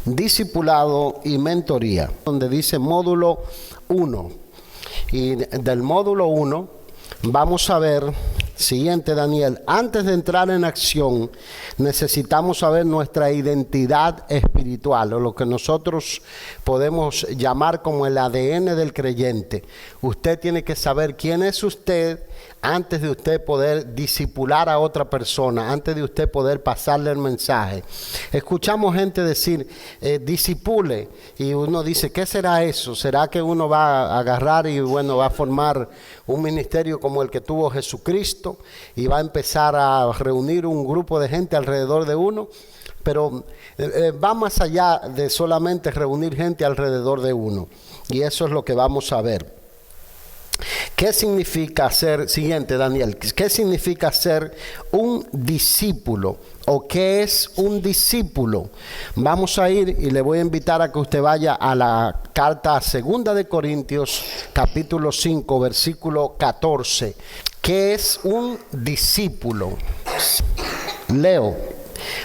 discipulado y mentoría, donde dice módulo 1. Y del módulo 1 vamos a ver, siguiente Daniel, antes de entrar en acción necesitamos saber nuestra identidad espiritual, o lo que nosotros podemos llamar como el ADN del creyente. Usted tiene que saber quién es usted antes de usted poder discipular a otra persona, antes de usted poder pasarle el mensaje. Escuchamos gente decir, discipule, y uno dice, ¿qué será eso? ¿Será que uno va a agarrar y va a formar un ministerio como el que tuvo Jesucristo y va a empezar a reunir un grupo de gente alrededor de uno? Pero va más allá de solamente reunir gente alrededor de uno, y eso es lo que vamos a ver. ¿Qué significa ser, siguiente Daniel, qué significa ser un discípulo? ¿O qué es un discípulo? Vamos a ir y le voy a invitar a que usted vaya a la carta a 2 de Corintios, capítulo 5, versículo 14. ¿Qué es un discípulo? Leo,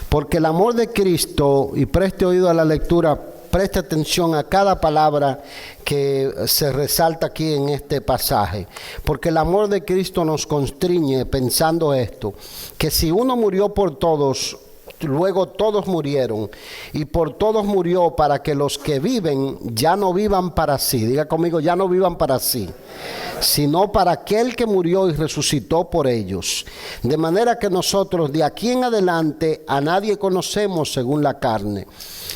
porque el amor de Cristo, y preste oído a la lectura, preste atención a cada palabra que se resalta aquí en este pasaje, porque el amor de Cristo nos constriñe pensando esto, que si uno murió por todos, luego todos murieron, y por todos murió para que los que viven ya no vivan para sí, diga conmigo, ya no vivan para sí, sino para aquel que murió y resucitó por ellos. De manera que nosotros de aquí en adelante a nadie conocemos según la carne.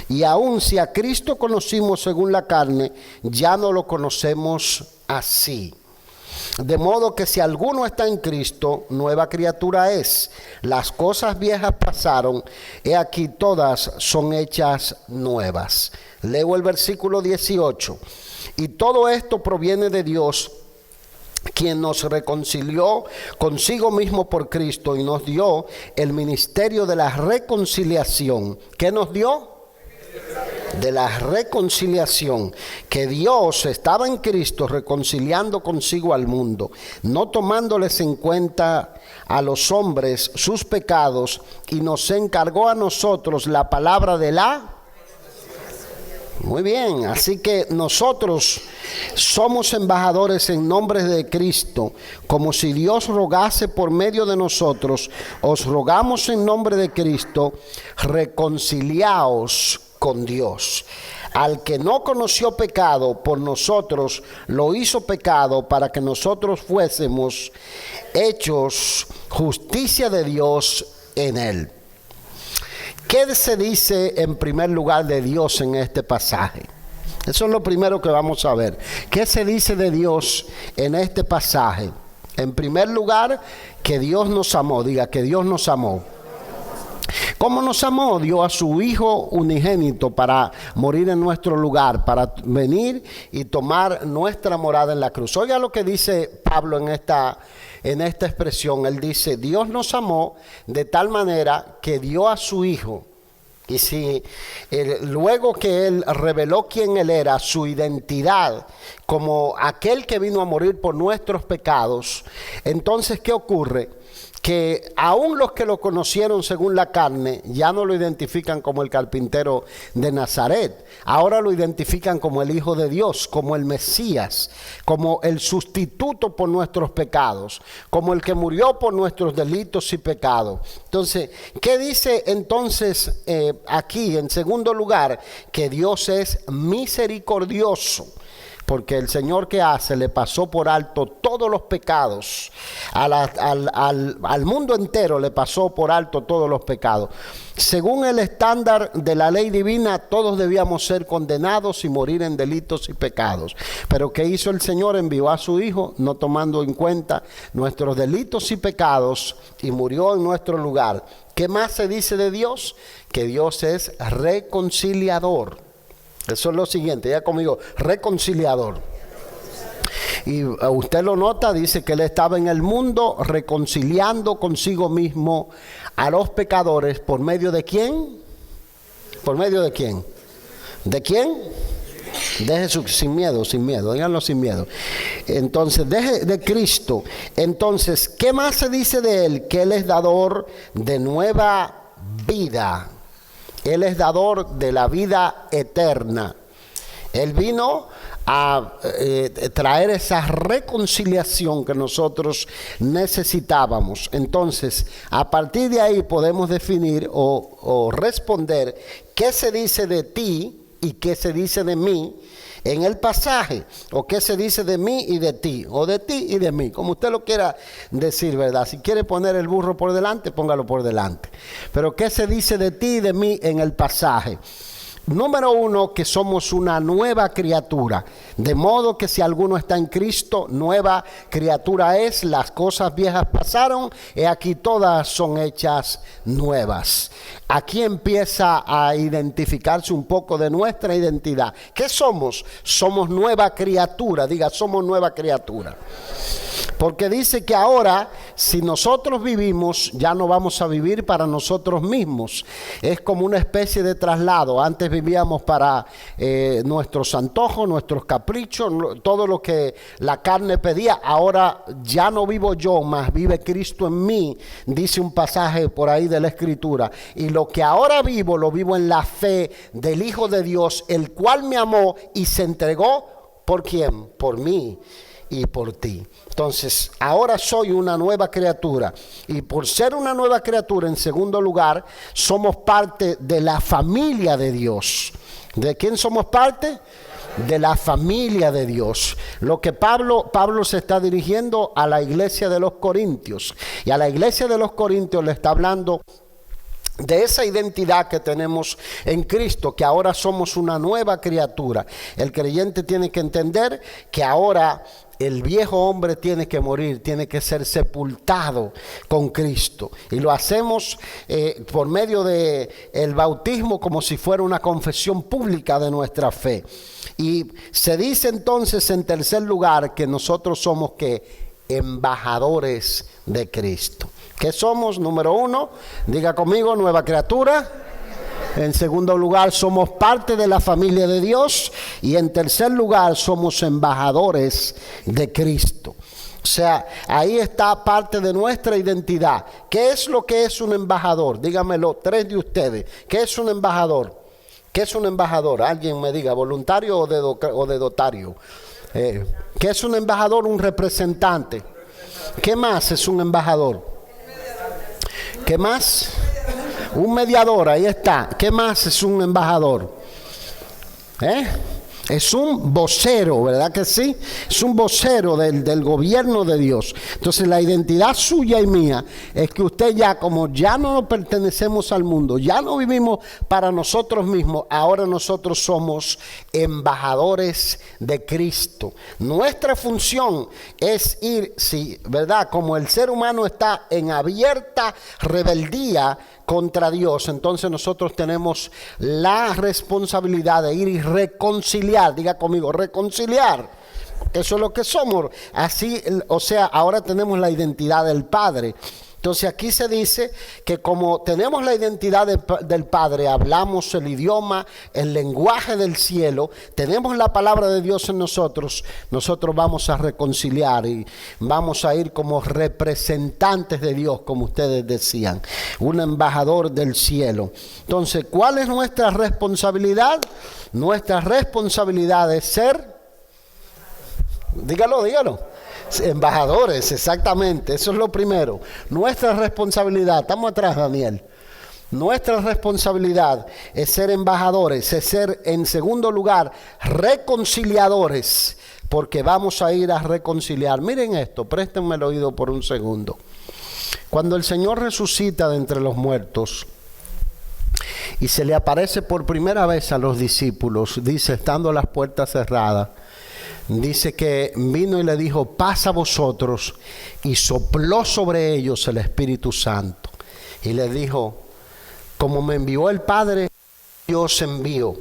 Y aun si a Cristo conocimos según la carne, ya no lo conocemos así. De modo que si alguno está en Cristo, nueva criatura es. Las cosas viejas pasaron, he aquí todas son hechas nuevas. Leo el versículo 18. Y todo esto proviene de Dios, quien nos reconcilió consigo mismo por Cristo y nos dio el ministerio de la reconciliación. ¿Qué nos dio? De la reconciliación, que Dios estaba en Cristo reconciliando consigo al mundo, no tomándoles en cuenta a los hombres sus pecados, y nos encargó a nosotros la palabra de la... Muy bien, así que nosotros somos embajadores en nombre de Cristo, como si Dios rogase por medio de nosotros. Os rogamos en nombre de Cristo, reconciliaos con Dios. Al que no conoció pecado, por nosotros lo hizo pecado, para que nosotros fuésemos hechos justicia de Dios en él. ¿Qué se dice en primer lugar de Dios en este pasaje? Eso es lo primero que vamos a ver. ¿Qué se dice de Dios en este pasaje? En primer lugar, que Dios nos amó. Diga, que Dios nos amó. ¿Cómo nos amó? Dio a su Hijo unigénito para morir en nuestro lugar, para venir y tomar nuestra morada en la cruz. Oiga lo que dice Pablo en esta expresión. Él dice, Dios nos amó de tal manera que dio a su Hijo. Y si luego que Él reveló quién Él era, su identidad como aquel que vino a morir por nuestros pecados, entonces ¿qué ocurre? Que aún los que lo conocieron según la carne ya no lo identifican como el carpintero de Nazaret. Ahora lo identifican como el Hijo de Dios, como el Mesías, como el sustituto por nuestros pecados, como el que murió por nuestros delitos y pecados. Entonces, ¿qué dice entonces aquí en segundo lugar? Que Dios es misericordioso. Porque el Señor, que hace, le pasó por alto todos los pecados. Al mundo entero le pasó por alto todos los pecados. Según el estándar de la ley divina, todos debíamos ser condenados y morir en delitos y pecados. Pero ¿qué hizo el Señor? Envió a su Hijo, no tomando en cuenta nuestros delitos y pecados, y murió en nuestro lugar. ¿Qué más se dice de Dios? Que Dios es reconciliador. Eso es lo siguiente, ya conmigo, reconciliador. Y usted lo nota, dice que Él estaba en el mundo reconciliando consigo mismo a los pecadores. ¿Por medio de quién? ¿Por medio de quién? ¿De quién? De Jesús, sin miedo, díganlo sin miedo. Entonces, de Cristo. Entonces, ¿qué más se dice de Él? Que Él es dador de nueva vida. Él es dador de la vida eterna. Él vino a traer esa reconciliación que nosotros necesitábamos. Entonces, a partir de ahí podemos definir o responder qué se dice de ti y qué se dice de mí en el pasaje, o qué se dice de mí y de ti, o de ti y de mí, como usted lo quiera decir, ¿verdad? Si quiere poner el burro por delante, póngalo por delante. Pero qué se dice de ti y de mí en el pasaje. Número uno, que somos una nueva criatura, de modo que si alguno está en Cristo, nueva criatura es. Las cosas viejas pasaron, y aquí todas son hechas nuevas. Aquí empieza a identificarse un poco de nuestra identidad. ¿Qué somos? Somos nueva criatura. Diga, somos nueva criatura. Porque dice que ahora, si nosotros vivimos, ya no vamos a vivir para nosotros mismos. Es como una especie de traslado. Antes vivíamos para nuestros antojos, nuestros caprichos, todo lo que la carne pedía. Ahora ya no vivo yo, más vive Cristo en mí, dice un pasaje por ahí de la Escritura. Y lo que ahora vivo, lo vivo en la fe del Hijo de Dios, el cual me amó y se entregó. ¿Por quién? Por mí y por ti. Entonces, ahora soy una nueva criatura, y por ser una nueva criatura, en segundo lugar, somos parte de la familia de Dios. ¿De quién somos parte? De la familia de Dios. Lo que Pablo se está dirigiendo a la iglesia de los Corintios, y a la iglesia de los Corintios le está hablando de esa identidad que tenemos en Cristo, que ahora somos una nueva criatura. El creyente tiene que entender que ahora el viejo hombre tiene que morir, tiene que ser sepultado con Cristo. Y lo hacemos por medio de el bautismo, como si fuera una confesión pública de nuestra fe. Y se dice entonces, en tercer lugar, que nosotros somos embajadores de Cristo. ¿Qué somos? Número uno, diga conmigo, nueva criatura. En segundo lugar, somos parte de la familia de Dios. Y en tercer lugar, somos embajadores de Cristo. O sea, ahí está parte de nuestra identidad. ¿Qué es lo que es un embajador? Dígamelo, tres de ustedes. ¿Qué es un embajador? ¿Qué es un embajador? Alguien me diga, ¿voluntario o de dotario? ¿Qué es un embajador? Un representante. ¿Qué más es un embajador? ¿Qué más? Un mediador, ahí está. ¿Qué más es un embajador? Es un vocero, ¿verdad que sí? Es un vocero del gobierno de Dios. Entonces la identidad suya y mía es que usted ya, como ya no pertenecemos al mundo, ya no vivimos para nosotros mismos, ahora nosotros somos embajadores de Cristo. Nuestra función es ir, sí, ¿verdad? Como el ser humano está en abierta rebeldía contra Dios, entonces nosotros tenemos la responsabilidad de ir y reconciliar. Diga conmigo, reconciliar. Eso es lo que somos. Así, o sea, ahora tenemos la identidad del Padre. Entonces aquí se dice que como tenemos la identidad del Padre, hablamos el idioma, el lenguaje del cielo, tenemos la palabra de Dios en nosotros, nosotros vamos a reconciliar y vamos a ir como representantes de Dios, como ustedes decían, un embajador del cielo. Entonces, ¿cuál es nuestra responsabilidad? Nuestra responsabilidad es ser, dígalo, embajadores, exactamente, eso es lo primero. Nuestra responsabilidad, estamos atrás, Daniel. Nuestra responsabilidad es ser embajadores, es ser, en segundo lugar, reconciliadores, porque vamos a ir a reconciliar. Miren esto, préstenme el oído por un segundo. Cuando el Señor resucita de entre los muertos y se le aparece por primera vez a los discípulos, dice, estando las puertas cerradas, dice que vino y le dijo, paz a vosotros, y sopló sobre ellos el Espíritu Santo. Y les dijo, como me envió el Padre, yo os envío.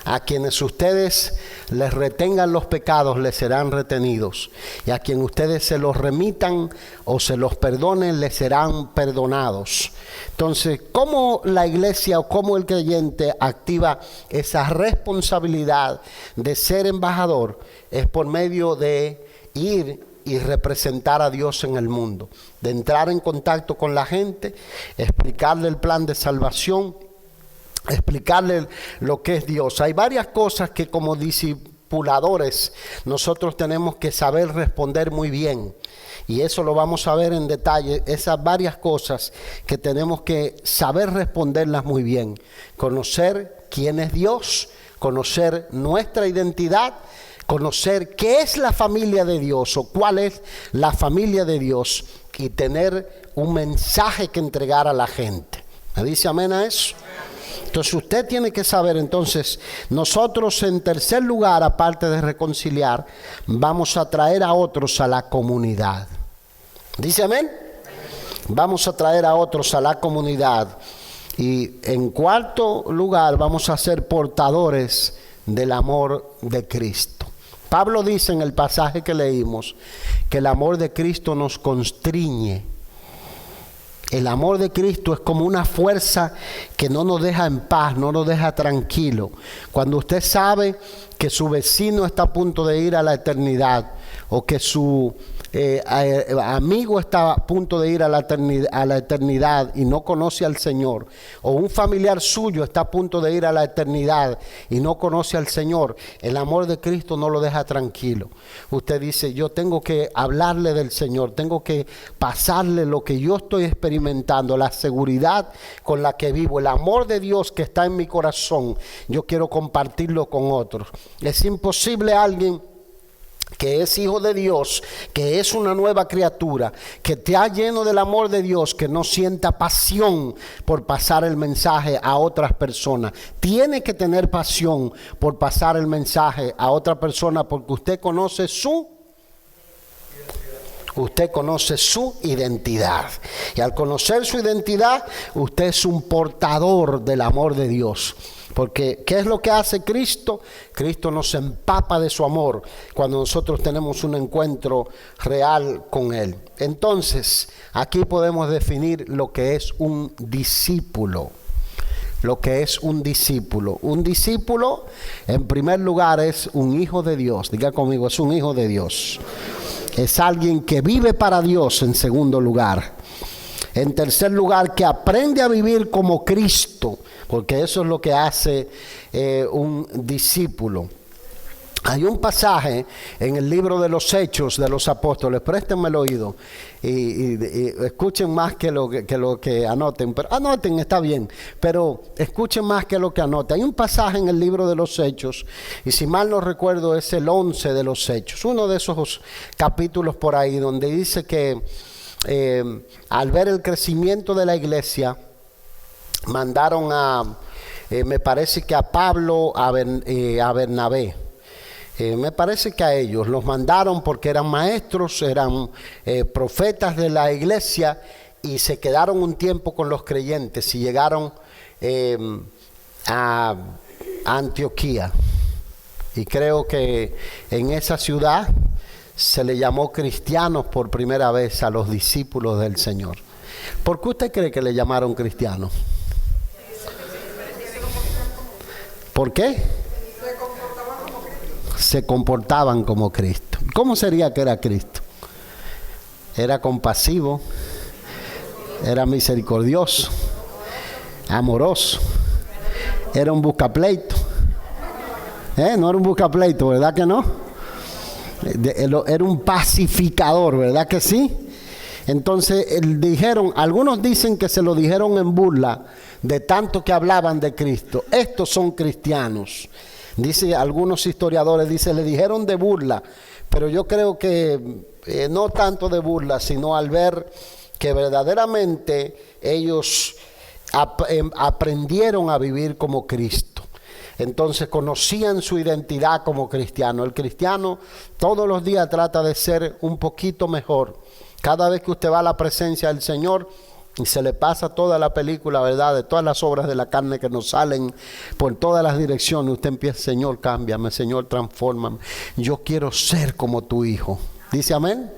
A quienes ustedes les retengan los pecados, les serán retenidos. Y a quien ustedes se los remitan o se los perdonen, les serán perdonados. Entonces, ¿cómo la iglesia o cómo el creyente activa esa responsabilidad de ser embajador? Es por medio de ir y representar a Dios en el mundo, de entrar en contacto con la gente, explicarle el plan de salvación, explicarle lo que es Dios. Hay varias cosas que como discipuladores nosotros tenemos que saber responder muy bien. Y eso lo vamos a ver en detalle, esas varias cosas que tenemos que saber responderlas muy bien. Conocer quién es Dios, conocer nuestra identidad, conocer qué es la familia de Dios o cuál es la familia de Dios y tener un mensaje que entregar a la gente. ¿Me dice amén a eso? Entonces usted tiene que saber, entonces nosotros en tercer lugar, aparte de reconciliar, vamos a traer a otros a la comunidad. ¿Dice amén? Vamos a traer a otros a la comunidad. Y en cuarto lugar vamos a ser portadores del amor de Cristo. Pablo dice en el pasaje que leímos que el amor de Cristo nos constriñe. El amor de Cristo es como una fuerza que no nos deja en paz, no nos deja tranquilo. Cuando usted sabe que su vecino está a punto de ir a la eternidad o que su amigo está a punto de ir a la eternidad y no conoce al Señor, o un familiar suyo está a punto de ir a la eternidad y no conoce al Señor, el amor de Cristo no lo deja tranquilo. Usted dice, yo tengo que hablarle del Señor, tengo que pasarle lo que yo estoy experimentando, la seguridad con la que vivo, el amor de Dios que está en mi corazón, yo quiero compartirlo con otros. Es imposible alguien que es hijo de Dios, que es una nueva criatura, que te ha lleno del amor de Dios, que no sienta pasión por pasar el mensaje a otras personas. Tiene que tener pasión por pasar el mensaje a otra persona porque usted conoce su identidad. Y al conocer su identidad, usted es un portador del amor de Dios. Porque ¿qué es lo que hace Cristo? Cristo nos empapa de su amor cuando nosotros tenemos un encuentro real con Él. Entonces, aquí podemos definir lo que es un discípulo. Lo que es un discípulo. Un discípulo, en primer lugar, es un hijo de Dios. Diga conmigo, es un hijo de Dios. Es alguien que vive para Dios en segundo lugar. En tercer lugar, que aprende a vivir como Cristo, porque eso es lo que hace un discípulo. Hay un pasaje en el libro de los Hechos de los Apóstoles, préstenme el oído y escuchen más que lo que anoten, pero anoten está bien, pero escuchen más que lo que anoten. Hay un pasaje en el libro de los Hechos, y si mal no recuerdo es el 11 de los Hechos, uno de esos capítulos por ahí, donde dice que al ver el crecimiento de la iglesia, mandaron me parece que a Pablo, a Bernabé, me parece que a ellos los mandaron porque eran maestros, eran profetas de la iglesia y se quedaron un tiempo con los creyentes y llegaron a Antioquía. Y creo que en esa ciudad se le llamó cristianos por primera vez a los discípulos del Señor. ¿Por qué usted cree que le llamaron cristianos? ¿Por qué? Se comportaban como Cristo. ¿Cómo sería que era Cristo? Era compasivo, era misericordioso, amoroso, era un buscapleito. No era un buscapleito, ¿verdad que no? Era un pacificador, ¿verdad que sí? Entonces dijeron, algunos dicen que se lo dijeron en burla de tanto que hablaban de Cristo. Estos son cristianos. Dice algunos historiadores, dice, le dijeron de burla, pero yo creo que no tanto de burla, sino al ver que verdaderamente ellos aprendieron a vivir como Cristo. Entonces conocían su identidad como cristiano. El cristiano todos los días trata de ser un poquito mejor. Cada vez que usted va a la presencia del Señor y se le pasa toda la película, ¿verdad? De todas las obras de la carne que nos salen por todas las direcciones, usted empieza, Señor, cámbiame, Señor, transfórmame. Yo quiero ser como tu hijo. ¿Dice amén?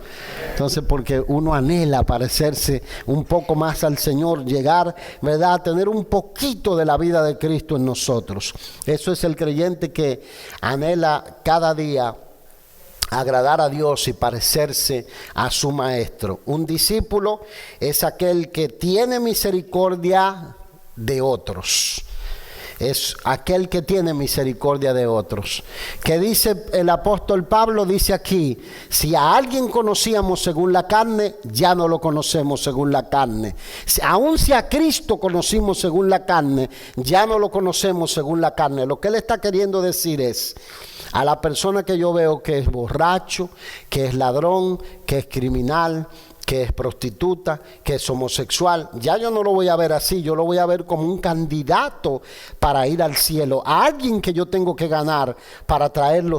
Entonces, porque uno anhela parecerse un poco más al Señor, llegar, ¿verdad?, a tener un poquito de la vida de Cristo en nosotros. Eso es el creyente que anhela cada día agradar a Dios y parecerse a su maestro. Un discípulo es aquel que tiene misericordia de otros. es aquel que tiene misericordia de otros. ¿Qué dice el apóstol Pablo? Dice aquí, si a alguien conocíamos según la carne, ya no lo conocemos según la carne. Aun si a Cristo conocimos según la carne, ya no lo conocemos según la carne. Lo que él está queriendo decir es, a la persona que yo veo que es borracho, que es ladrón, que es criminal, que es prostituta, que es homosexual, ya yo no lo voy a ver así, yo lo voy a ver como un candidato para ir al cielo, a alguien que yo tengo que ganar para traerlo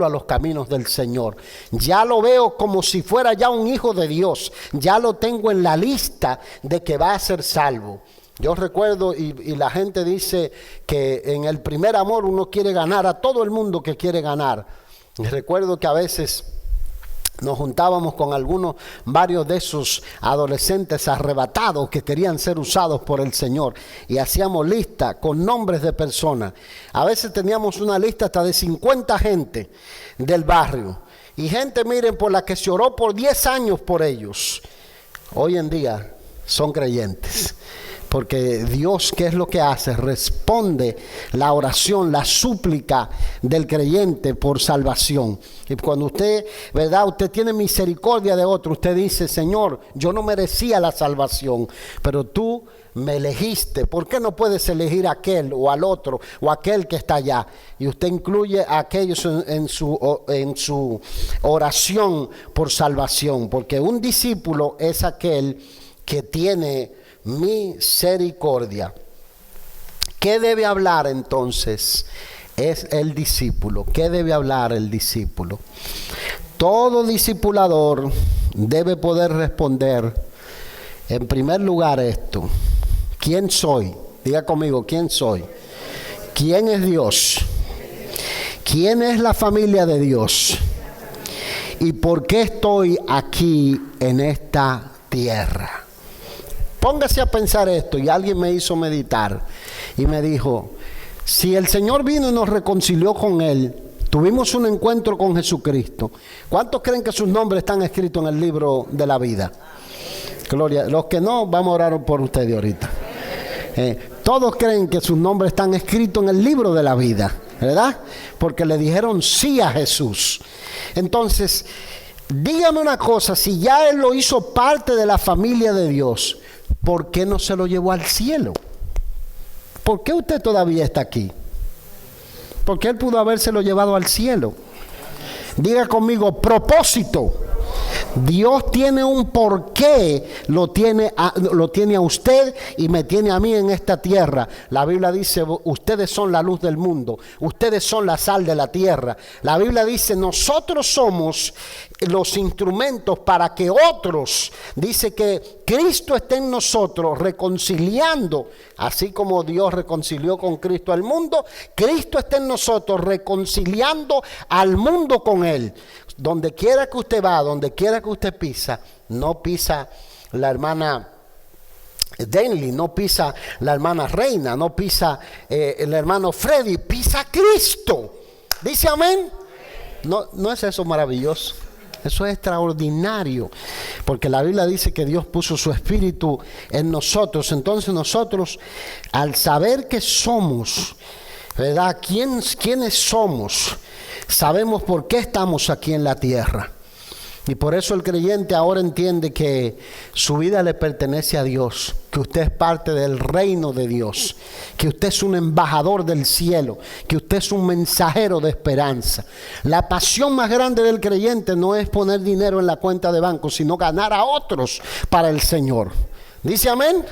a los caminos del Señor. Ya lo veo como si fuera ya un hijo de Dios, ya lo tengo en la lista de que va a ser salvo. Yo recuerdo, y la gente dice que en el primer amor uno quiere ganar a todo el mundo que quiere ganar. Y recuerdo que a veces nos juntábamos con varios de esos adolescentes arrebatados que querían ser usados por el Señor, y hacíamos lista con nombres de personas. A veces teníamos una lista hasta de 50 gente del barrio, y gente, miren, por la que se oró por 10 años por ellos. Hoy en día son creyentes. Porque Dios, ¿qué es lo que hace? Responde la oración, la súplica del creyente por salvación. Y cuando usted, ¿verdad? Usted tiene misericordia de otro, usted dice, Señor, yo no merecía la salvación, pero tú me elegiste. ¿Por qué no puedes elegir a aquel o al otro o aquel que está allá? Y usted incluye a aquellos en su oración por salvación. Porque un discípulo es aquel que tiene misericordia. ¿Qué debe hablar entonces? Es el discípulo. ¿Qué debe hablar el discípulo? Todo discipulador debe poder responder, en primer lugar, esto: ¿quién soy? Diga conmigo, ¿quién soy? ¿Quién es Dios? ¿Quién es la familia de Dios? ¿Y por qué estoy aquí en esta tierra? Póngase a pensar esto. Y alguien me hizo meditar y me dijo, si el Señor vino y nos reconcilió con Él, tuvimos un encuentro con Jesucristo, ¿cuántos creen que sus nombres están escritos en el libro de la vida? Gloria. Los que no, vamos a orar por ustedes ahorita. Todos creen que sus nombres están escritos en el libro de la vida, ¿verdad? Porque le dijeron sí a Jesús. Entonces, dígame una cosa, si ya Él lo hizo parte de la familia de Dios, ¿por qué no se lo llevó al cielo? ¿Por qué usted todavía está aquí? Porque Él pudo habérselo llevado al cielo. Diga conmigo, propósito. Dios tiene un porqué, lo tiene a usted y me tiene a mí en esta tierra. La Biblia dice, ustedes son la luz del mundo, ustedes son la sal de la tierra. La Biblia dice, nosotros somos los instrumentos para que otros, dice que Cristo esté en nosotros reconciliando, así como Dios reconcilió con Cristo al mundo, Cristo está en nosotros reconciliando al mundo con Él. Donde quiera que usted va, donde quiera que usted pisa, no pisa la hermana Denley, no pisa la hermana Reina, no pisa el hermano Freddy, pisa Cristo. ¿Dice amén? ¿No es eso maravilloso? Eso es extraordinario, porque la Biblia dice que Dios puso su espíritu en nosotros. Entonces nosotros, al saber que somos, ¿verdad? ¿Quiénes somos? Sabemos por qué estamos aquí en la tierra. Y por eso el creyente ahora entiende que su vida le pertenece a Dios, que usted es parte del reino de Dios, que usted es un embajador del cielo, que usted es un mensajero de esperanza. La pasión más grande del creyente no es poner dinero en la cuenta de banco, sino ganar a otros para el Señor. ¿Dice amén?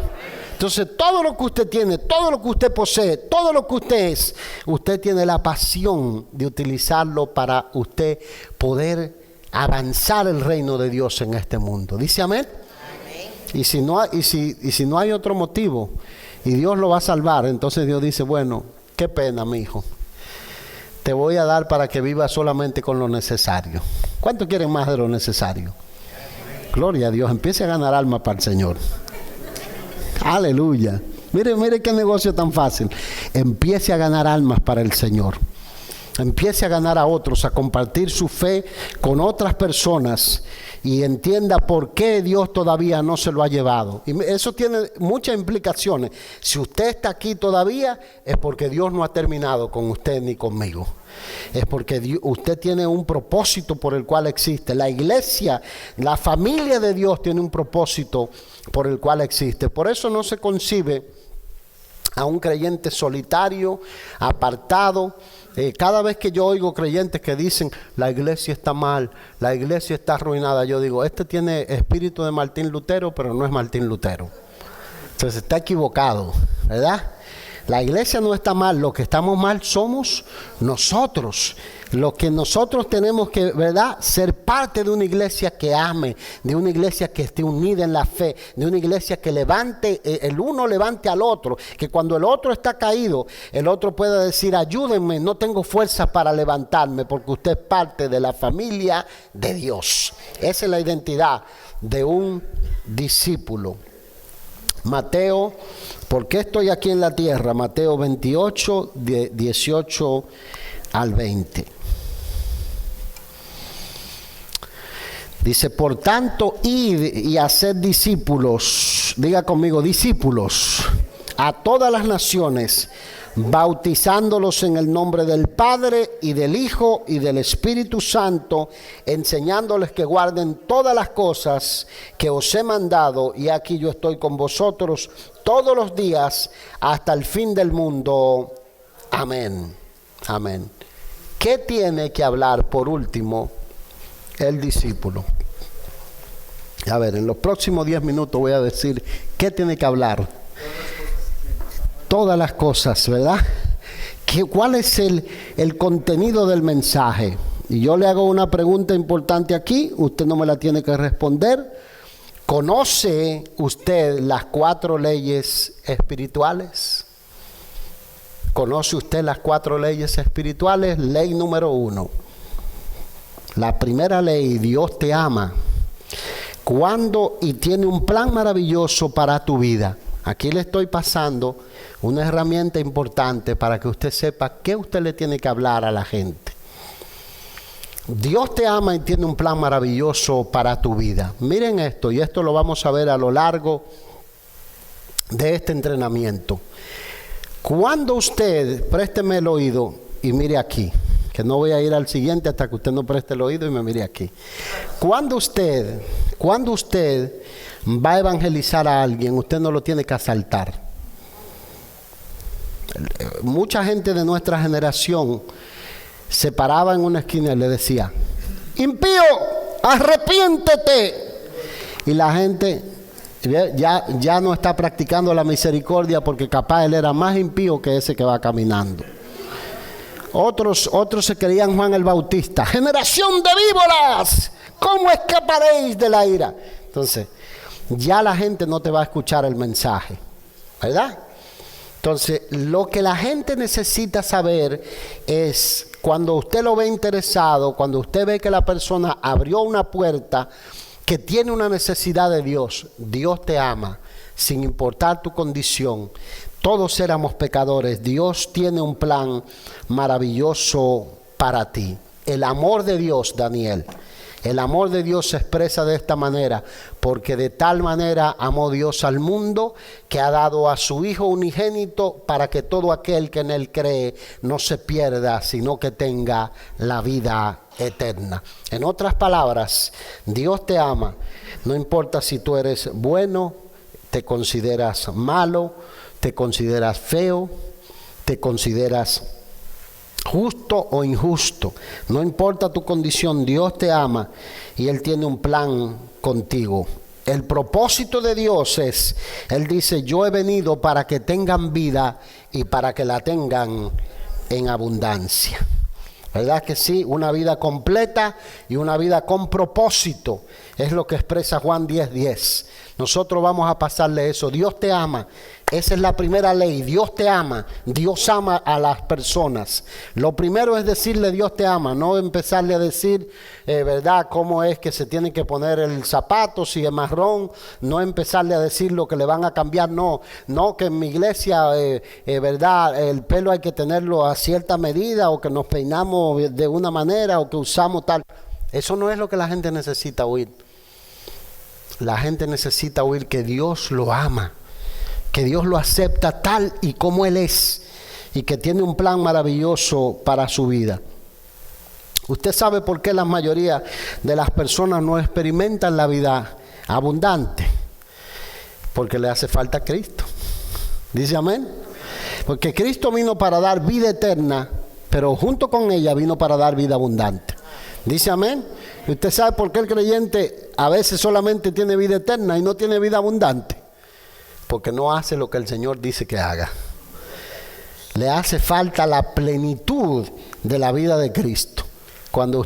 Entonces todo lo que usted tiene, todo lo que usted posee, todo lo que usted es, usted tiene la pasión de utilizarlo para usted poder avanzar el reino de Dios en este mundo. ¿Dice amén? Amén. Y si no hay otro motivo y Dios lo va a salvar, entonces Dios dice, bueno, qué pena, mi hijo, te voy a dar para que vivas solamente con lo necesario. ¿Cuánto quieren más de lo necesario? Gloria a Dios, empiece a ganar alma para el Señor. Aleluya. Mire qué negocio tan fácil. Empiece a ganar almas para el Señor. empiece a ganar a otros, a compartir su fe con otras personas y entienda por qué Dios todavía no se lo ha llevado. Y eso tiene muchas implicaciones. Si usted está aquí todavía, es porque Dios no ha terminado con usted ni conmigo. Es porque usted tiene un propósito por el cual existe. La iglesia, la familia de Dios tiene un propósito por el cual existe. Por eso no se concibe a un creyente solitario, apartado. Cada vez que yo oigo creyentes que dicen la iglesia está mal, la iglesia está arruinada, yo digo, este tiene espíritu de Martín Lutero, pero no es Martín Lutero. Entonces está equivocado, ¿verdad? La iglesia no está mal, lo que estamos mal somos nosotros. Lo que nosotros tenemos que, ¿verdad?, ser parte de una iglesia que ame, de una iglesia que esté unida en la fe, de una iglesia que levante, el uno levante al otro, que cuando el otro está caído, el otro pueda decir, ayúdenme, no tengo fuerza para levantarme, porque usted es parte de la familia de Dios. Esa es la identidad de un discípulo. Mateo, ¿por qué estoy aquí en la tierra? Mateo 28, 18 al 20. Dice, por tanto, id y haced discípulos, diga conmigo, discípulos, a todas las naciones, bautizándolos en el nombre del Padre y del Hijo y del Espíritu Santo, enseñándoles que guarden todas las cosas que os he mandado, y aquí yo estoy con vosotros todos los días hasta el fin del mundo. Amén. Amén. ¿Qué tiene que hablar por último el discípulo? A ver, en los próximos 10 minutos voy a decir qué tiene que hablar. Todas las cosas, ¿verdad? ¿Cuál es el contenido del mensaje? Y yo le hago una pregunta importante aquí, usted no me la tiene que responder. ¿Conoce usted las 4 leyes espirituales? ¿Conoce usted las 4 leyes espirituales? Ley número 1. La primera ley, Dios te ama. ¿Cuándo? Y tiene un plan maravilloso para tu vida. Aquí le estoy pasando una herramienta importante para que usted sepa qué usted le tiene que hablar a la gente. Dios te ama y tiene un plan maravilloso para tu vida. Miren esto, y esto lo vamos a ver a lo largo de este entrenamiento. Cuando usted, présteme el oído y mire aquí, que no voy a ir al siguiente hasta que usted no preste el oído y me mire aquí. Cuando usted va a evangelizar a alguien, usted no lo tiene que asaltar. Mucha gente de nuestra generación se paraba en una esquina y le decía, impío, arrepiéntete. Y la gente ya no está practicando la misericordia porque capaz él era más impío que ese que va caminando. Otros se creían Juan el Bautista. Generación de víboras, ¿cómo escaparéis de la ira? Entonces, ya la gente no te va a escuchar el mensaje, ¿verdad? Entonces, lo que la gente necesita saber es, cuando usted lo ve interesado, cuando usted ve que la persona abrió una puerta, que tiene una necesidad de Dios, Dios te ama, sin importar tu condición. Todos éramos pecadores, Dios tiene un plan maravilloso para ti. El amor de Dios, Daniel, el amor de Dios se expresa de esta manera, porque de tal manera amó Dios al mundo que ha dado a su Hijo unigénito para que todo aquel que en él cree no se pierda, sino que tenga la vida eterna. En otras palabras, Dios te ama, no importa si tú eres bueno, te consideras malo, te consideras feo, te consideras justo o injusto, no importa tu condición, Dios te ama y Él tiene un plan contigo. El propósito de Dios es, Él dice, yo he venido para que tengan vida y para que la tengan en abundancia. ¿Verdad que sí? Una vida completa y una vida con propósito. Es lo que expresa Juan 10:10. Nosotros vamos a pasarle eso. Dios te ama Esa es la primera ley. Dios te ama. Dios ama a las personas. Lo primero es decirle Dios te ama, no empezarle a decir, ¿verdad?, cómo es que se tiene que poner el zapato, si es marrón. No empezarle a decir lo que le van a cambiar. No, que en mi iglesia, ¿verdad?, el pelo hay que tenerlo a cierta medida, o que nos peinamos de una manera, o que usamos tal. Eso no es lo que la gente necesita oír. La gente necesita oír que Dios lo ama, que Dios lo acepta tal y como Él es, y que tiene un plan maravilloso para su vida. Usted sabe por qué la mayoría de las personas no experimentan la vida abundante. Porque le hace falta a Cristo. Dice amén. Porque Cristo vino para dar vida eterna, pero junto con ella vino para dar vida abundante. Dice amén. Y usted sabe por qué el creyente a veces solamente tiene vida eterna y no tiene vida abundante. Porque no hace lo que el Señor dice que haga. Le hace falta la plenitud de la vida de Cristo. Cuando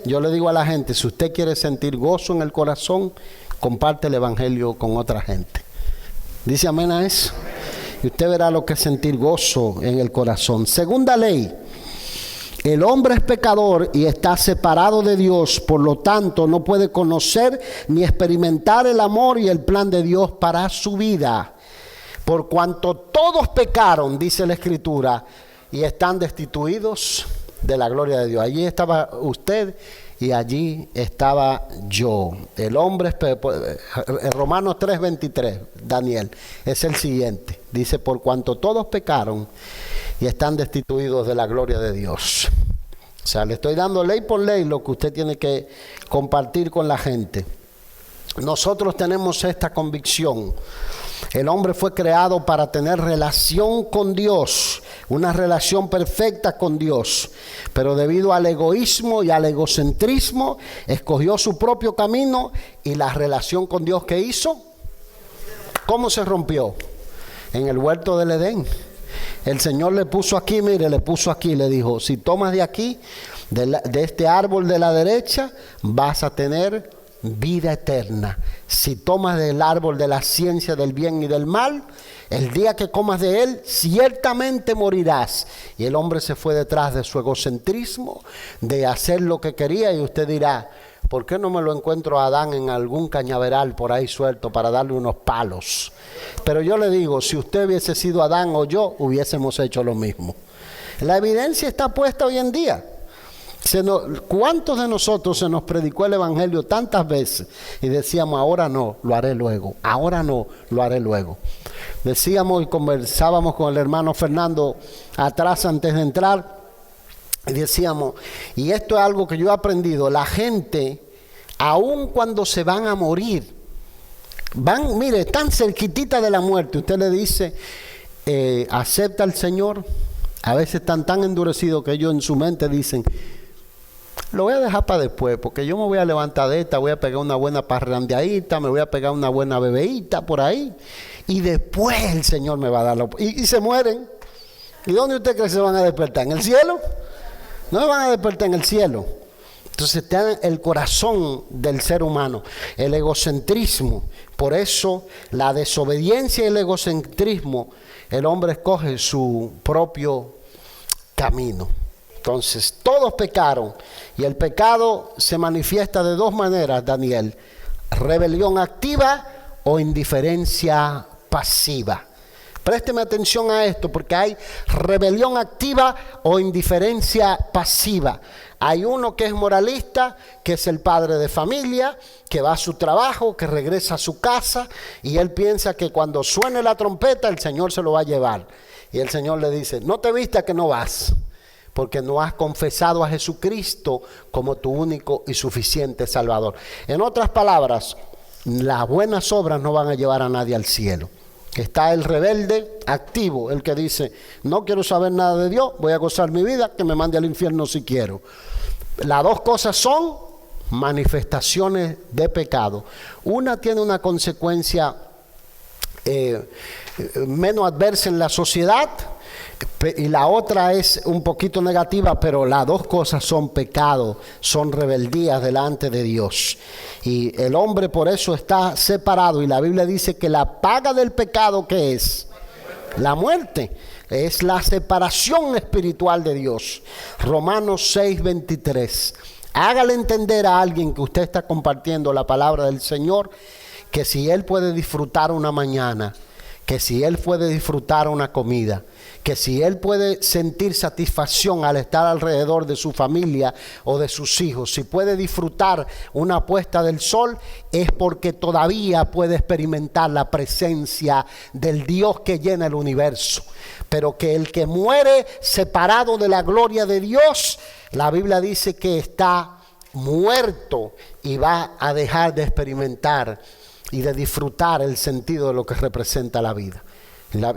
yo le digo a la gente, si usted quiere sentir gozo en el corazón, comparte el evangelio con otra gente. Dice amén a eso. Y usted verá lo que es sentir gozo en el corazón. Segunda ley. El hombre es pecador y está separado de Dios, por lo tanto no puede conocer ni experimentar el amor y el plan de Dios para su vida. Por cuanto todos pecaron, dice la Escritura, y están destituidos de la gloria de Dios. Allí estaba usted y allí estaba yo. El hombre, Romanos 3:23, Daniel, es el siguiente. Dice, por cuanto todos pecaron y están destituidos de la gloria de Dios. O sea, le estoy dando ley por ley lo que usted tiene que compartir con la gente. Nosotros tenemos esta convicción. El hombre fue creado para tener relación con Dios, una relación perfecta con Dios, pero debido al egoísmo y al egocentrismo, escogió su propio camino, y la relación con Dios que hizo, ¿cómo se rompió? En el huerto del Edén. El Señor le puso aquí, mire, le dijo, si tomas de aquí, de este árbol de la derecha, vas a tener vida eterna. Si tomas del árbol de la ciencia del bien y del mal, el día que comas de él, ciertamente morirás. Y el hombre se fue detrás de su egocentrismo, de hacer lo que quería, y usted dirá, ¿por qué no me lo encuentro a Adán en algún cañaveral por ahí suelto para darle unos palos? Pero yo le digo, si usted hubiese sido Adán o yo, hubiésemos hecho lo mismo. La evidencia está puesta hoy en día. ¿Cuántos de nosotros se nos predicó el evangelio tantas veces y decíamos, ahora no, lo haré luego, ahora no, lo haré luego? Decíamos y conversábamos con el hermano Fernando atrás antes de entrar, y decíamos, y esto es algo que yo he aprendido, la gente, aun cuando se van a morir, mire, tan cerquitita de la muerte, usted le dice, acepta al Señor. A veces están tan endurecidos que ellos en su mente dicen, lo voy a dejar para después, porque yo me voy a levantar de esta, voy a pegar una buena parrandeadita, me voy a pegar una buena bebeíta por ahí, y después el Señor me va a dar la oportunidad. Y se mueren. ¿Y dónde usted cree que se van a despertar? ¿En el cielo? No se van a despertar en el cielo. Entonces está el corazón del ser humano, el egocentrismo. Por eso la desobediencia y el egocentrismo, el hombre escoge su propio camino. Entonces todos pecaron, y el pecado se manifiesta de dos maneras, Daniel: rebelión activa o indiferencia pasiva. Présteme atención a esto, porque hay rebelión activa o indiferencia pasiva. Hay uno que es moralista, que es el padre de familia, que va a su trabajo, que regresa a su casa, y él piensa que cuando suene la trompeta el Señor se lo va a llevar. Y el Señor le dice, no te vistas que no vas, porque no has confesado a Jesucristo como tu único y suficiente Salvador. En otras palabras, las buenas obras no van a llevar a nadie al cielo. Está el rebelde activo, el que dice, no quiero saber nada de Dios, voy a gozar mi vida, que me mande al infierno si quiero. Las dos cosas son manifestaciones de pecado. Una tiene una consecuencia menos adversa en la sociedad, y la otra es un poquito negativa, pero las dos cosas son pecado, son rebeldías delante de Dios. Y el hombre por eso está separado, y la Biblia dice que la paga del pecado, ¿qué es? La muerte es la separación espiritual de Dios. Romanos 6:23. Hágale entender a alguien que usted está compartiendo la palabra del Señor, que si él puede disfrutar una mañana, que si él puede disfrutar una comida, que si él puede sentir satisfacción al estar alrededor de su familia o de sus hijos, si puede disfrutar una puesta del sol, es porque todavía puede experimentar la presencia del Dios que llena el universo. Pero que el que muere separado de la gloria de Dios, la Biblia dice que está muerto y va a dejar de experimentar y de disfrutar el sentido de lo que representa la vida.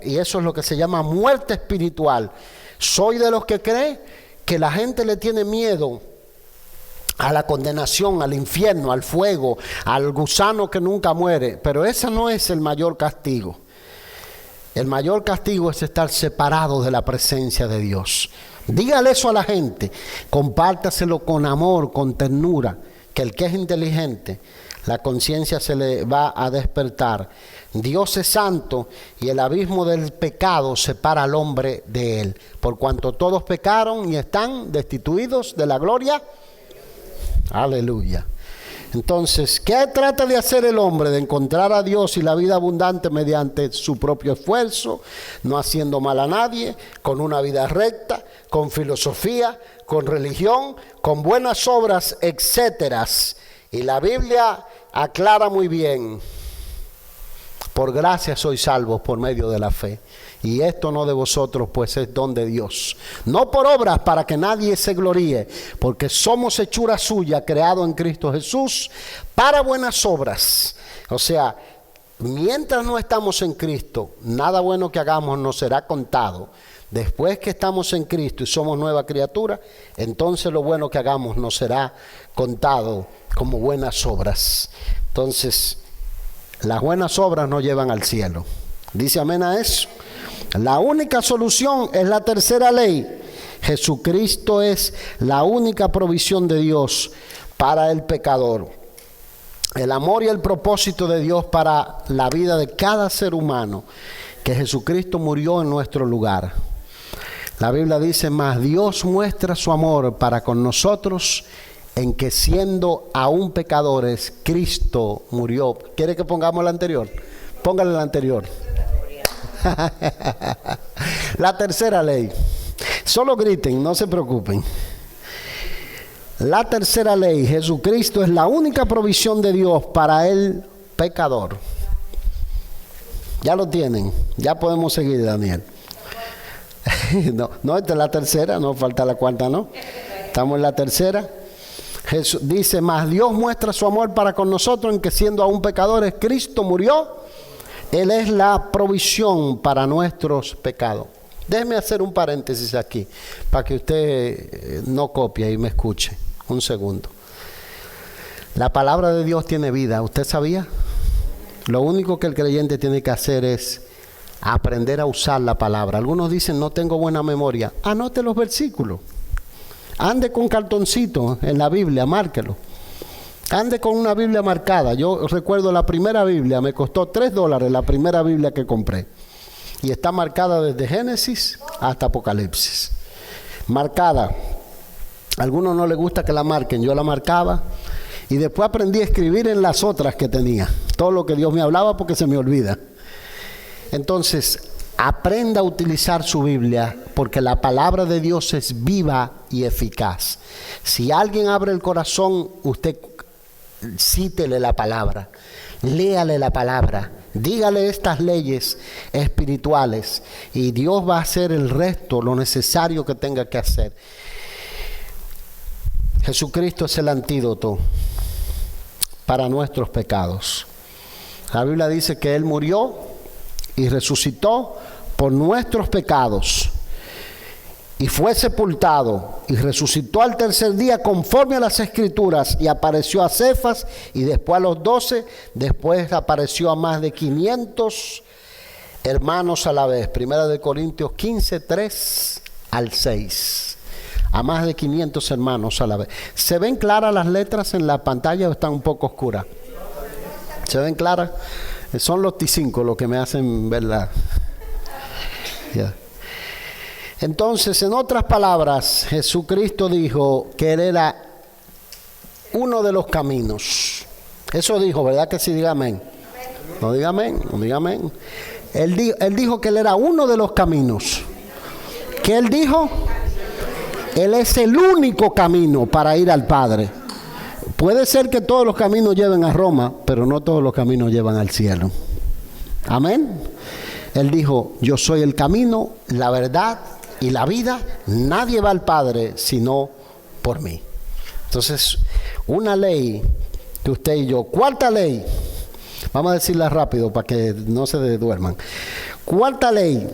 Y eso es lo que se llama muerte espiritual. Soy de los que cree que la gente le tiene miedo a la condenación, al infierno, al fuego, al gusano que nunca muere. Pero ese no es el mayor castigo. El mayor castigo es estar separado de la presencia de Dios. Dígale eso a la gente. Compártaselo con amor, con ternura. Que el que es inteligente, la conciencia se le va a despertar. Dios es santo y el abismo del pecado separa al hombre de él. Por cuanto todos pecaron y están destituidos de la gloria. Aleluya. Entonces, ¿qué trata de hacer el hombre? De encontrar a Dios y la vida abundante mediante su propio esfuerzo, no haciendo mal a nadie, con una vida recta, con filosofía, con religión, con buenas obras, etcétera. Y la Biblia aclara muy bien: por gracia sois salvos por medio de la fe. Y esto no de vosotros, pues es don de Dios. No por obras para que nadie se gloríe, porque somos hechura suya, creado en Cristo Jesús, para buenas obras. O sea, mientras no estamos en Cristo, nada bueno que hagamos nos será contado. Después que estamos en Cristo y somos nueva criatura, entonces lo bueno que hagamos nos será contado como buenas obras. Entonces, las buenas obras nos llevan al cielo. ¿Dice amén a eso? La única solución es la tercera ley. Jesucristo es la única provisión de Dios para el pecador. El amor y el propósito de Dios para la vida de cada ser humano, que Jesucristo murió en nuestro lugar. La Biblia dice: mas Dios muestra su amor para con nosotros en que siendo aún pecadores, Cristo murió. ¿Quiere que pongamos la anterior? Póngale la anterior. La tercera ley. Solo griten, no se preocupen. La tercera ley. Jesucristo es la única provisión de Dios para el pecador. Ya lo tienen. Ya podemos seguir, Daniel. No, esta es la tercera, no falta la cuarta, ¿no? Estamos en la tercera. Jesús dice: mas Dios muestra su amor para con nosotros en que siendo aún pecadores, Cristo murió. Él es la provisión para nuestros pecados. Déjeme hacer un paréntesis aquí, para que usted no copie y me escuche. Un segundo. La palabra de Dios tiene vida. ¿Usted sabía? Lo único que el creyente tiene que hacer es aprender a usar la palabra. Algunos dicen: no tengo buena memoria. Anote los versículos. Ande con cartoncito en la Biblia, márquelo. Ande con una Biblia marcada. Yo recuerdo la primera Biblia, me costó $3 la primera Biblia que compré. Y está marcada desde Génesis hasta Apocalipsis. Marcada. A algunos no les gusta que la marquen, yo la marcaba. Y después aprendí a escribir en las otras que tenía. Todo lo que Dios me hablaba, porque se me olvida. Entonces, aprenda a utilizar su Biblia, porque la palabra de Dios es viva y eficaz. Si alguien abre el corazón, usted cítele la palabra, léale la palabra, dígale estas leyes espirituales y Dios va a hacer el resto, lo necesario que tenga que hacer. Jesucristo es el antídoto para nuestros pecados. La Biblia dice que Él murió y resucitó por nuestros pecados y fue sepultado y resucitó al tercer día conforme a las Escrituras y apareció a Cefas y después a los 12, después apareció a más de 500 hermanos a la vez. Primera de Corintios 15, 3 al 6. A más de 500 hermanos a la vez. ¿Se ven claras las letras en la pantalla o están un poco oscuras? ¿Se ven claras? Son los T5 los que me hacen verla. Yeah. Entonces, en otras palabras, Jesucristo dijo que Él era uno de los caminos. Eso dijo, ¿verdad que sí? Diga amén. No diga amén, no diga amén. Él dijo que Él era uno de los caminos. ¿Qué Él dijo? Él es el único camino para ir al Padre. Puede ser que todos los caminos lleven a Roma, pero no todos los caminos llevan al cielo. Amén. Él dijo, yo soy el camino, la verdad y la vida. Nadie va al Padre sino por mí. Entonces, una ley que usted y yo, cuarta ley, vamos a decirla rápido para que no se duerman. Cuarta ley,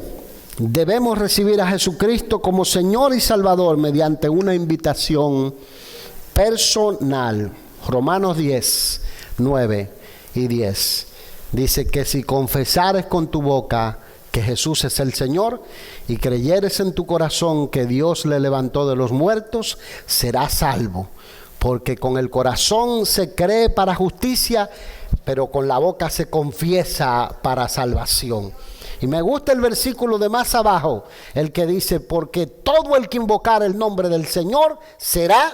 debemos recibir a Jesucristo como Señor y Salvador mediante una invitación personal. Romanos 10, 9 y 10. Dice que si confesares con tu boca que Jesús es el Señor y creyeres en tu corazón que Dios le levantó de los muertos, serás salvo. Porque con el corazón se cree para justicia, pero con la boca se confiesa para salvación. Y me gusta el versículo de más abajo, el que dice, porque todo el que invocar el nombre del Señor será...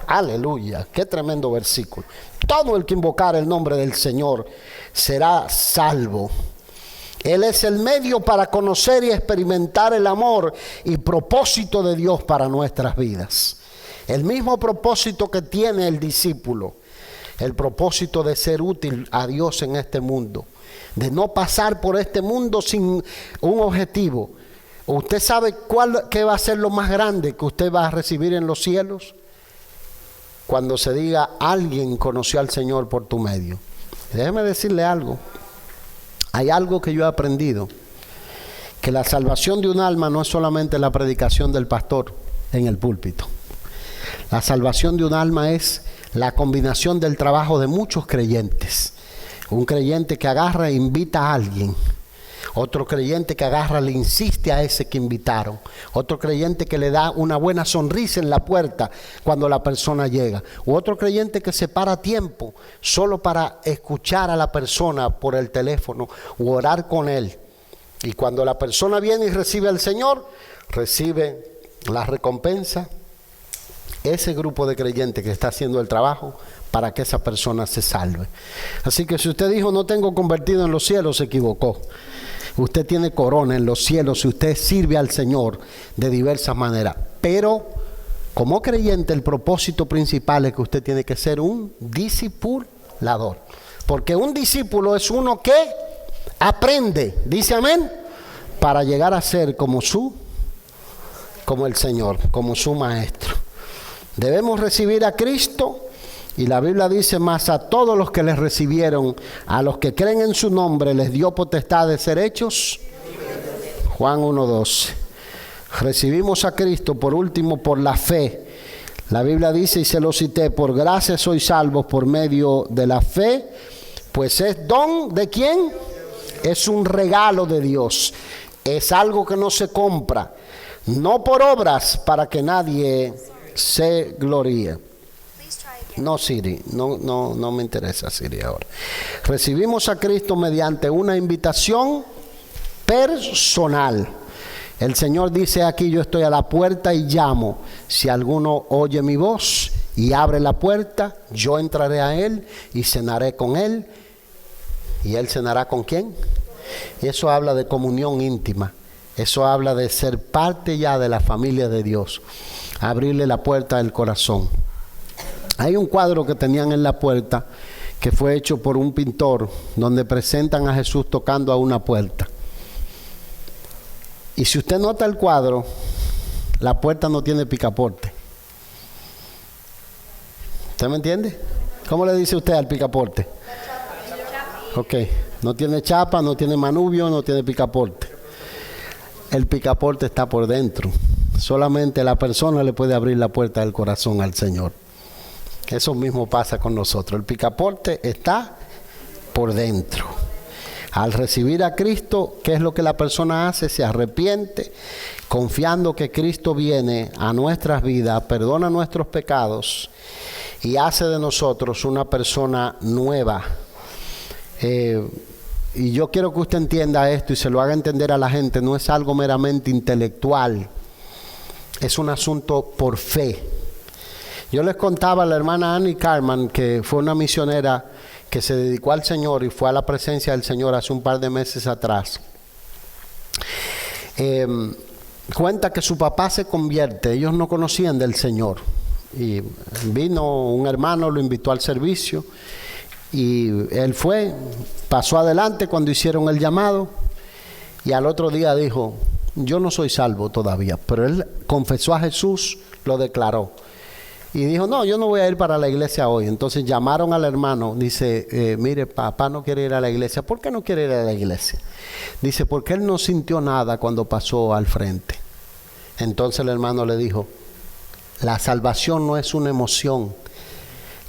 Aleluya, qué tremendo versículo. Todo el que invocar el nombre del Señor será salvo. Él es el medio para conocer y experimentar el amor y propósito de Dios para nuestras vidas. El mismo propósito que tiene el discípulo, el propósito de ser útil a Dios en este mundo, de no pasar por este mundo sin un objetivo. ¿Usted sabe qué va a ser lo más grande que usted va a recibir en los cielos? Cuando se diga, alguien conoció al Señor por tu medio. Déjeme decirle algo. Hay algo que yo he aprendido, que la salvación de un alma no es solamente la predicación del pastor en el púlpito. La salvación de un alma es la combinación del trabajo de muchos creyentes. Un creyente que agarra e invita a alguien. Otro creyente que agarra, le insiste a ese que invitaron. Otro creyente que le da una buena sonrisa en la puerta cuando la persona llega. U otro creyente que se para a tiempo solo para escuchar a la persona por el teléfono u orar con él. Y cuando la persona viene y recibe al Señor, recibe la recompensa. Ese grupo de creyentes que está haciendo el trabajo para que esa persona se salve. Así que si usted dijo, no tengo convertido en los cielos, se equivocó. Usted tiene corona en los cielos y usted sirve al Señor de diversas maneras. Pero como creyente, el propósito principal es que usted tiene que ser un discipulador. Porque un discípulo es uno que aprende, dice amén, para llegar a ser como el Señor, como su maestro. Debemos recibir a Cristo. Y la Biblia dice, más a todos los que les recibieron, a los que creen en su nombre, les dio potestad de ser hechos. Juan 1:12. Recibimos a Cristo por último por la fe. La Biblia dice, y se lo cité, por gracia sois salvos por medio de la fe, pues es don ¿de quién? Es un regalo de Dios. Es algo que no se compra, no por obras para que nadie se gloríe. No, Siri, no me interesa Siri ahora. Recibimos a Cristo mediante una invitación personal. El Señor dice aquí, yo estoy a la puerta y llamo. Si alguno oye mi voz y abre la puerta, yo entraré a él y cenaré con él. ¿Y él cenará con quién? Eso habla de comunión íntima. Eso habla de ser parte ya de la familia de Dios. Abrirle la puerta del corazón. Hay un cuadro que tenían en la puerta que fue hecho por un pintor donde presentan a Jesús tocando a una puerta. Y si usted nota el cuadro, la puerta no tiene picaporte. ¿Usted me entiende? ¿Cómo le dice usted al picaporte? Ok, no tiene chapa, no tiene manubrio, no tiene picaporte. El picaporte está por dentro. Solamente la persona le puede abrir la puerta del corazón al Señor. Eso mismo pasa con nosotros. El picaporte está por dentro. Al recibir a Cristo, ¿qué es lo que la persona hace? Se arrepiente, confiando que Cristo viene a nuestras vidas, perdona nuestros pecados y hace de nosotros una persona nueva. y yo quiero que usted entienda esto y se lo haga entender a la gente, no es algo meramente intelectual, es un asunto por fe. Yo les contaba a la hermana Annie Carman, que fue una misionera que se dedicó al Señor y fue a la presencia del Señor hace un par de meses atrás. Cuenta que su papá se convierte, ellos no conocían del Señor. Y vino un hermano, lo invitó al servicio y él fue, pasó adelante cuando hicieron el llamado y al otro día dijo, yo no soy salvo todavía, pero él confesó a Jesús, lo declaró y dijo, no, yo no voy a ir para la iglesia hoy. Entonces llamaron al hermano, dice, mire, papá no quiere ir a la iglesia. ¿Por qué no quiere ir a la iglesia? Dice, porque él no sintió nada cuando pasó al frente. Entonces el hermano le dijo, la salvación no es una emoción,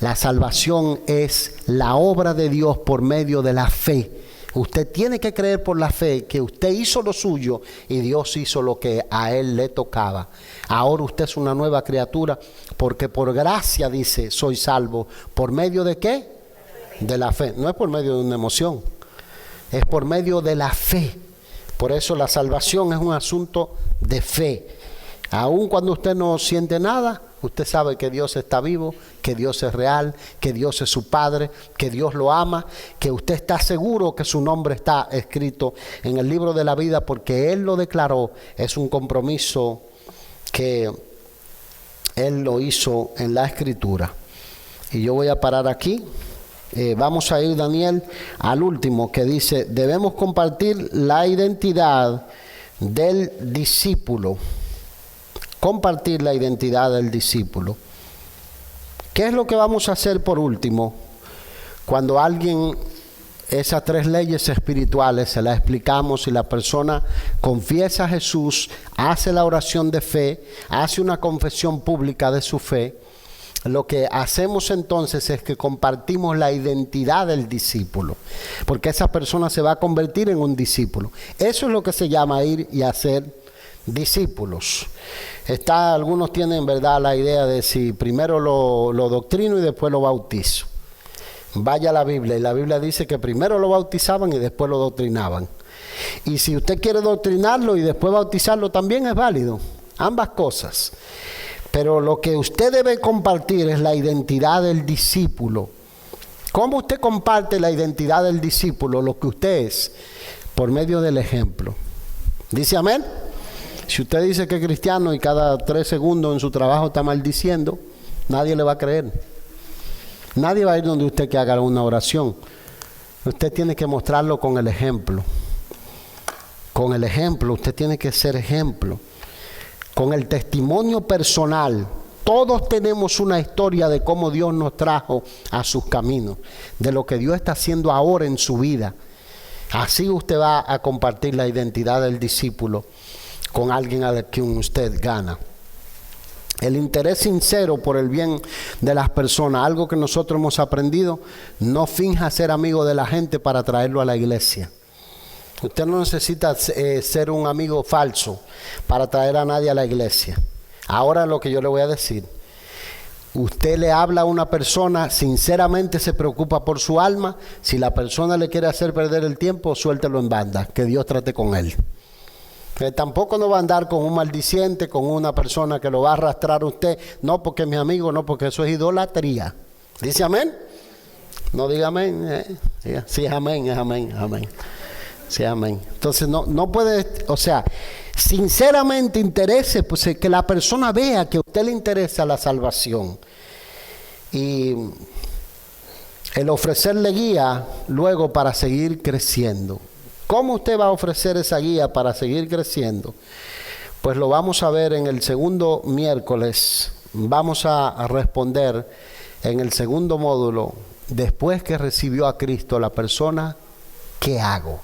la salvación es la obra de Dios por medio de la fe. Usted tiene que creer por la fe que usted hizo lo suyo y Dios hizo lo que a él le tocaba. Ahora usted es una nueva criatura porque por gracia, dice, soy salvo. ¿Por medio de qué? De la fe. No es por medio de una emoción, es por medio de la fe. Por eso la salvación es un asunto de fe. Aun cuando usted no siente nada, usted sabe que Dios está vivo, que Dios es real, que Dios es su Padre, que Dios lo ama, que usted está seguro que su nombre está escrito en el libro de la vida porque Él lo declaró. Es un compromiso que Él lo hizo en la Escritura. Y yo voy a parar aquí. Vamos a ir, Daniel, al último que dice, debemos compartir la identidad del discípulo. Compartir la identidad del discípulo. ¿Qué es lo que vamos a hacer por último? Cuando alguien, esas 3 leyes espirituales se las explicamos y la persona confiesa a Jesús, hace la oración de fe, hace una confesión pública de su fe, lo que hacemos entonces es que compartimos la identidad del discípulo, porque esa persona se va a convertir en un discípulo. Eso es lo que se llama ir y hacer discípulos. Algunos tienen, verdad, la idea de si primero lo doctrino y después lo bautizo. Vaya a la Biblia y la Biblia dice que primero lo bautizaban y después lo doctrinaban. Y si usted quiere doctrinarlo y después bautizarlo también es válido, ambas cosas. Pero lo que usted debe compartir es la identidad del discípulo. ¿Cómo usted comparte la identidad del discípulo, lo que usted es? Por medio del ejemplo. ¿Dice amén? Si usted dice que es cristiano y cada 3 segundos en su trabajo está maldiciendo, nadie le va a creer. Nadie va a ir donde usted que haga una oración. Usted tiene que mostrarlo con el ejemplo. Con el ejemplo, usted tiene que ser ejemplo. Con el testimonio personal. Todos tenemos una historia de cómo Dios nos trajo a sus caminos, de lo que Dios está haciendo ahora en su vida. Así usted va a compartir la identidad del discípulo con alguien a quien usted gana. El interés sincero por el bien de las personas, algo que nosotros hemos aprendido, no finja ser amigo de la gente para traerlo a la iglesia. Usted no necesita ser un amigo falso para traer a nadie a la iglesia. Ahora lo que yo le voy a decir, usted le habla a una persona, sinceramente se preocupa por su alma. Si la persona le quiere hacer perder el tiempo, suéltelo en banda, que Dios trate con él. Tampoco no va a andar con un maldiciente, con una persona que lo va a arrastrar a usted. No porque es mi amigo, no, porque eso es idolatría. ¿Dice amén? No diga amén. Sí, amén, es amén, amén. Sí, amén. Entonces no puede, o sea, sinceramente interese, pues que la persona vea que a usted le interesa la salvación. Y el ofrecerle guía luego para seguir creciendo. ¿Cómo usted va a ofrecer esa guía para seguir creciendo? Pues lo vamos a ver en el segundo miércoles. Vamos a responder en el segundo módulo, después que recibió a Cristo la persona, ¿qué hago?